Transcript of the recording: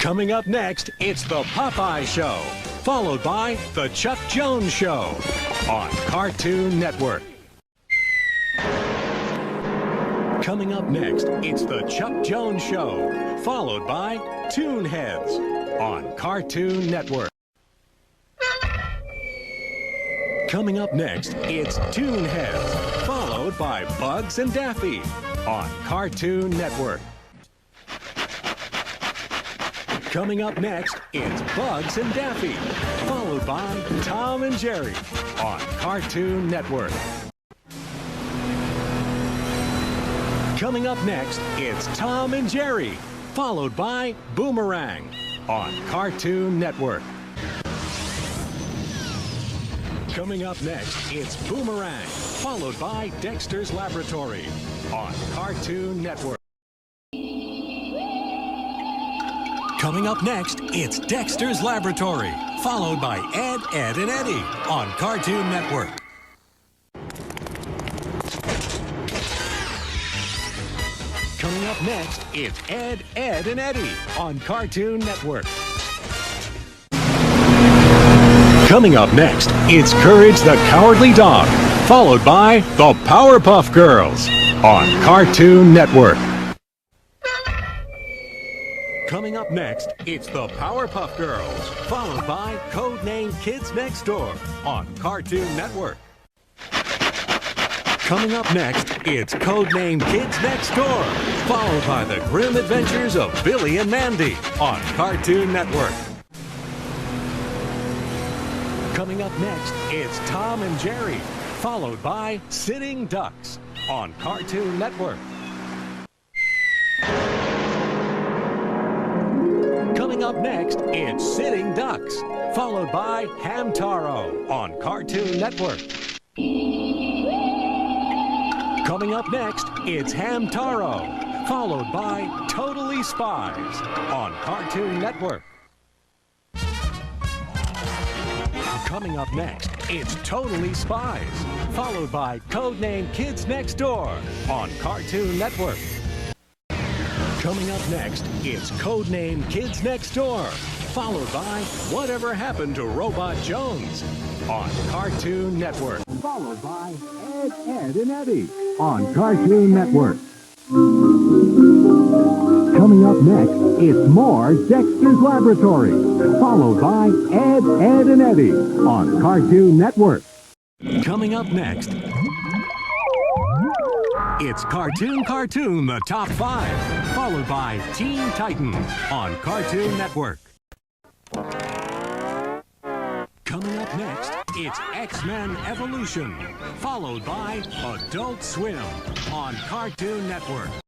Coming up next, it's the Popeye Show, followed by the Chuck Jones Show on Cartoon Network. Coming up next, it's the Chuck Jones Show, followed by Toonheads on Cartoon Network. Coming up next, it's Toonheads, followed by Bugs and Daffy on Cartoon Network. Coming up next, it's Bugs and Daffy, followed by Tom and Jerry on Cartoon Network. Coming up next, it's Tom and Jerry, followed by Boomerang on Cartoon Network. Coming up next, it's Boomerang, followed by Dexter's Laboratory on Cartoon Network. Coming up next, it's Dexter's Laboratory, followed by Ed, Edd, and Eddy on Cartoon Network. Coming up next, it's Ed, Edd, and Eddy on Cartoon Network. Coming up next, it's Courage the Cowardly Dog, followed by the Powerpuff Girls on Cartoon Network. Coming up next, it's the Powerpuff Girls, followed by Codename Kids Next Door on Cartoon Network. Coming up next, it's Codename Kids Next Door, followed by the Grim Adventures of Billy and Mandy on Cartoon Network. Coming up next, it's Tom and Jerry, followed by Sitting Ducks on Cartoon Network. Coming up next, it's Sitting Ducks, followed by Hamtaro on Cartoon Network. Coming up next, it's Hamtaro, followed by Totally Spies on Cartoon Network. Coming up next, it's Totally Spies, followed by Codename Kids Next Door on Cartoon Network. Coming up next, it's Codename Kids Next Door, followed by Whatever Happened to Robot Jones on Cartoon Network. Followed by Ed, Edd, and Eddy on Cartoon Network. Coming up next, it's more Dexter's Laboratory, followed by Ed, Edd, and Eddy on Cartoon Network. Coming up next, it's Cartoon the Top 5, followed by Teen Titans on Cartoon Network. Coming up next, it's X-Men Evolution, followed by Adult Swim on Cartoon Network.